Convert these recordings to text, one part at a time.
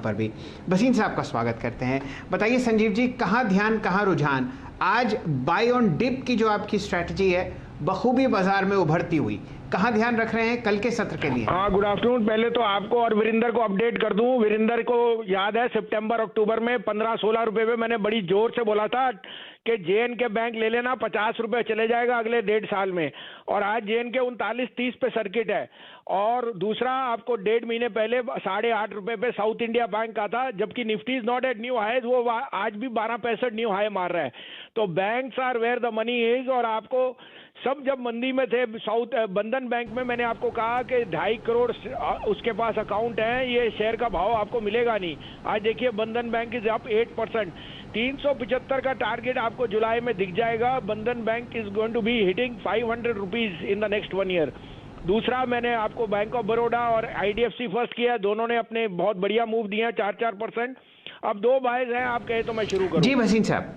पर भी। भसीन साहब का स्वागत करते हैं। बताइए संजीव जी, कहाँ ध्यान कहाँ रुझान? आज बाय ऑन डिप की जो आपकी स्ट्रैटेजी है बखूबी बाजार में उभरती हुई, कहाँ ध्यान रख रहे हैं कल के सत्र के लिए? हाँ, गुड आफ्टरनून। पहले तो आपको और वीरेंद्र को अपडेट कर दूं। वीरेंद्र को याद है सितंबर अक्टूबर में 15-16 रुपए पे मैंने बड़ी जोर से बोला था कि JNK बैंक ले लेना, 50 रुपए चले जाएगा अगले 1.5 साल में, और आज JNK 39-30 पे सर्किट है। और दूसरा, आपको 1.5 महीने पहले 8.5 रुपए पे साउथ इंडिया बैंक का था, जबकि Nifty is not at new high, वो आज भी 12.65 न्यू हाई मार रहा है। तो banks are where the money is. और आपको सब जब मंदी में थे, बंधन बैंक में मैंने आपको कहा कि 2.5 करोड़ उसके पास अकाउंट है, ये शेयर का भाव आपको मिलेगा नहीं। आज देखिए बंधन बैंक इज अप 8%। 375 का टारगेट आपको जुलाई में दिख जाएगा। Bandhan bank is going to be hitting 500 rupees in the next 1 year. दूसरा, मैंने आपको बैंक ऑफ बड़ौदा और IDFC फर्स्ट किया, दोनों ने अपने बहुत बढ़िया मूव दिए हैं, 4-4%। अब 2 बायज हैं, आप कहे तो मैं शुरू करूं? जी भसीन साहब।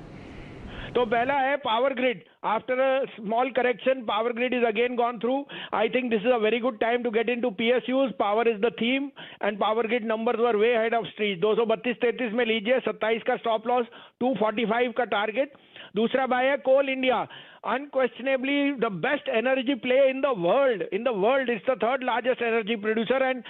तो पहला है power grid. After a small correction, power grid is again gone through. I think this is a very good time to get into PSUs. Power is the theme and power grid numbers were way head of street. 232-33 में लीजिए, 27 का stop loss, 245 का target. दूसरा bye है कोल India, unquestionably the best energy play in the world. It's the third largest energy producer, and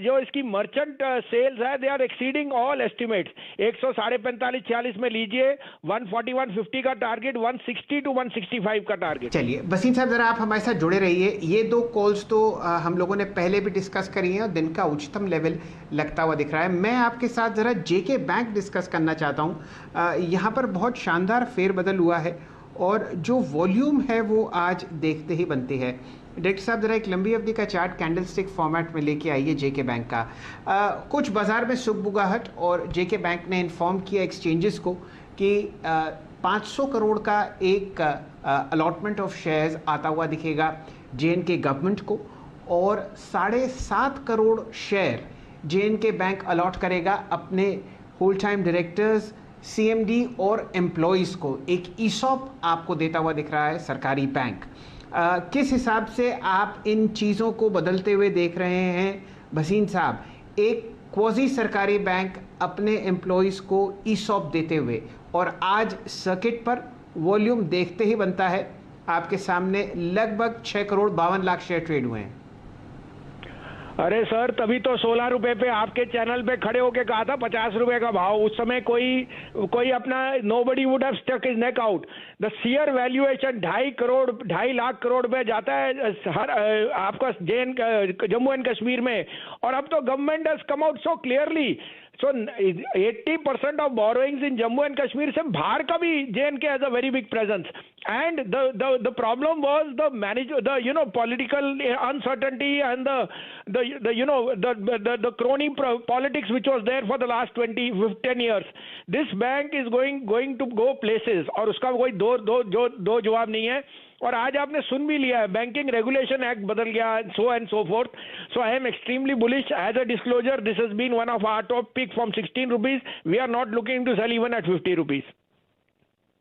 जो इसकी merchant sales है, they are exceeding all estimates. 145-46 में लीजिए, 140-150 का टारगेट, 160-165 का टारगेट। चलिए भसीन साहब, जरा आप हमारे साथ जुड़े रहिए। ये 2 कॉल्स तो हम लोगों ने पहले भी डिस्कस करी हैं और दिन का उच्चतम लेवल लगता हुआ दिख रहा है। मैं आपके साथ जरा JK बैंक डिस्कस करना चाहता हूँ। यहाँ पर बहुत शानदार फेरबदल हुआ है और जो वॉल्यूम है वो आज देखते ही बनती है। डायरेक्टर साहब, जरा एक लंबी अवधि का चार्ट कैंडलस्टिक फॉर्मेट में लेके आइए JK बैंक का। कुछ बाजार में सुगबुगाहट, और JK बैंक ने इन्फॉर्म किया एक्सचेंजेस को कि 500 करोड़ का एक अलॉटमेंट ऑफ शेयर्स आता हुआ दिखेगा JNK गवर्नमेंट को, और 7.5 crore share JNK bank allot करेगा अपने होल टाइम डायरेक्टर्स, CMD और एम्प्लॉयज़ को। एक ESOP आपको देता हुआ दिख रहा है सरकारी बैंक। किस हिसाब से आप इन चीज़ों को बदलते हुए देख रहे हैं भसीन साहब? एक क्वाजी सरकारी बैंक अपने एम्प्लॉयज़ को ESOP देते हुए, और आज सर्किट पर वॉल्यूम देखते ही बनता है। आपके सामने लगभग 6 करोड़ 52 लाख शेयर ट्रेड हुए हैं। अरे सर, तभी तो 16 रुपए पे आपके चैनल पे खड़े होके कहा था 50 रुपए का भाव। उस समय कोई अपना nobody would have stuck his neck out. The share valuation 2.5 lakh crore पे जाता है हर आपका जम्मू एंड कश्मीर में। और अब तो government has come out so clearly. So 80% of borrowings in Jammu and Kashmir से बाहर का भी JNK has a very big presence, and the problem was the political uncertainty and the crony politics which was there for the last 10 years. This bank is going to go places, और उसका कोई दो जवाब नहीं है। और आज आपने सुन भी लिया है, बैंकिंग रेगुलेशन एक्ट बदल गया, so and so forth. So I am extremely bullish. As a disclosure, this has been one of our top pick from 16 rupees. We are not looking to sell even at 50 rupees.